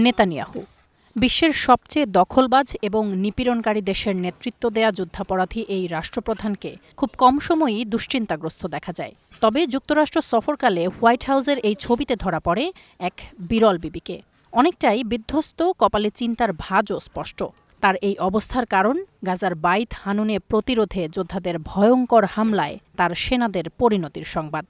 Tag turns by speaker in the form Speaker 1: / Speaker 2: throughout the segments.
Speaker 1: Netanyahu বিশ্বের সবচেয়ে দখলবাজ এবং নিপীড়নকারী দেশের নেতৃত্ব দেয়া যুদ্ধাপরাধী এই রাষ্ট্রপ্রধানকে খুব কম সময়ই দুশ্চিন্তাগ্রস্ত দেখা যায়। তবে যুক্তরাষ্ট্র সফরকালে হোয়াইট হাউসের এই ছবিতে ধরা পড়ে এক বিরল বিবিকে। অনেকটাই বিধ্বস্ত, কপালে চিন্তার ভাঁজও স্পষ্ট। তার এই অবস্থার কারণ গাজার বাইত হানুনে প্রতিরোধে যোদ্ধাদের ভয়ঙ্কর হামলায় তার সেনাদের পরিণতির সংবাদ।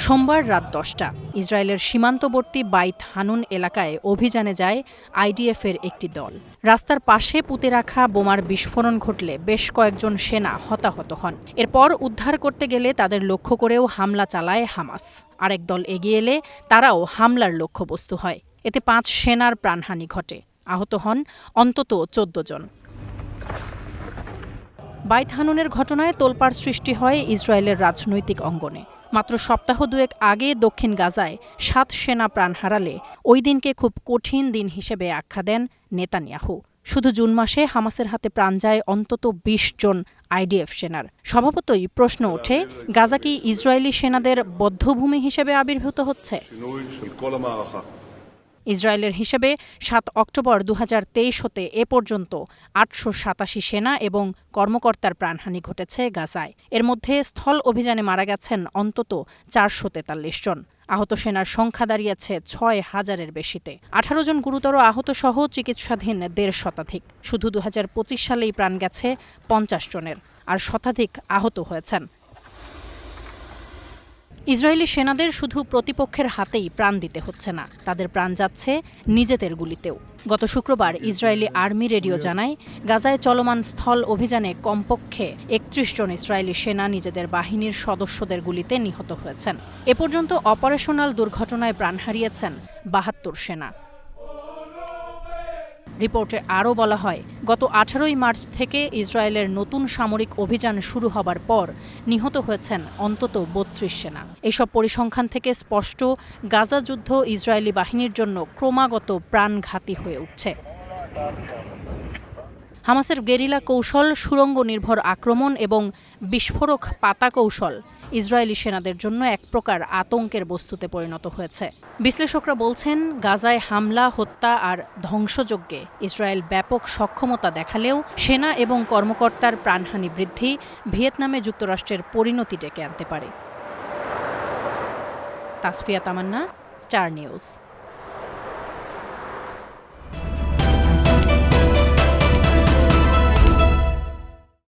Speaker 1: সোমবার রাত 10টা ইসরায়েলের সীমান্তবর্তী বাইত হানুন এলাকায় অভিযানে যায় আইডিএফের একটি দল। রাস্তার পাশে পুঁতে রাখা বোমার বিস্ফোরণ ঘটলে বেশ কয়েকজন সেনা হতাহত হন। এরপর উদ্ধার করতে গেলে তাদের লক্ষ্য করেও হামলা চালায় হামাস। আরেক দল এগিয়ে এলে তারাও হামলার লক্ষ্যবস্তু হয়। এতে 5 সেনার প্রাণহানি ঘটে, আহত হন অন্তত 14 জন। বাইত হানুনের ঘটনায় তোলপাড় সৃষ্টি হয় ইসরায়েলের রাজনৈতিক অঙ্গনে। মাত্র সপ্তাহ দুয়েক আগে দক্ষিণ গাজায় 7 সেনা প্রাণ হারালে ওই দিনকে খুব কঠিন দিন হিসেবে আখ্যা দেন নেতানিয়াহু। শুধু জুন মাসে হামাসের হাতে প্রাণ যায় অন্তত 20 জন আইডিএফ সেনার। স্বভাবতই প্রশ্ন ওঠে, গাজা কি ইসরায়েলি সেনাদের বধ্যভূমি হিসেবে আবির্ভূত হচ্ছে? ইসরায়েলের হিসেবে 7 অক্টোবর 2023 হতে এ পর্যন্ত 887 সেনা এবং কর্মকর্তার প্রাণহানি ঘটেছে গাজায়। এর মধ্যে স্থল অভিযানে মারা গেছেন অন্তত 443 জন। আহত সেনার সংখ্যা দাঁড়িয়েছে 6000-এর বেশিতে। 18 জন গুরুতর আহত সহ চিকিৎসাধীন 1.5 শতাধিক। শুধু 2025 সালেই প্রাণ গেছে 50 জনের, আর শতাধিক আহত হয়েছেন। ইসরায়েলি সেনাদের শুধু প্রতিপক্ষের হাতেই প্রাণ দিতে হচ্ছে না, তাদের প্রাণ যাচ্ছে নিজেদের গুলিতেও। গত শুক্রবার ইসরায়েলি আর্মি রেডিও জানায়, গাজায় চলমান স্থল অভিযানে কমপক্ষে 31 জন ইসরায়েলি সেনা নিজেদের বাহিনীর সদস্যদের গুলিতে নিহত হয়েছেন। এ পর্যন্ত অপারেশনাল দুর্ঘটনায় প্রাণ হারিয়েছেন 72 সেনা। রিপোর্টে আরও বলা হয়, গত 18 মার্চ থেকে ইসরায়েলের নতুন সামরিক অভিযান শুরু হবার পর নিহত হয়েছেন অন্তত 32 সেনা। এইসব পরিসংখ্যান থেকে স্পষ্ট, গাজা যুদ্ধ ইসরায়েলি বাহিনীর জন্য ক্রমাগত প্রাণঘাতী হয়ে উঠছে। হামাসের গেরিলা কৌশল, সুড়ঙ্গ নির্ভর আক্রমণ এবং বিস্ফোরক পাতা কৌশল ইসরায়েলি সেনাদের জন্য এক প্রকার আতঙ্কের বস্তুতে পরিণত হয়েছে। বিশ্লেষকরা বলছেন, গাজায় হামলা, হত্যা আর ধ্বংসযজ্ঞে ইসরায়েল ব্যাপক সক্ষমতা দেখালেও সেনা এবং কর্মকর্তার প্রাণহানি বৃদ্ধি ভিয়েতনামে যুক্তরাষ্ট্রের পরিণতি ডেকে আনতে পারে। তাসফিয়া তামান্না, স্টার নিউজ।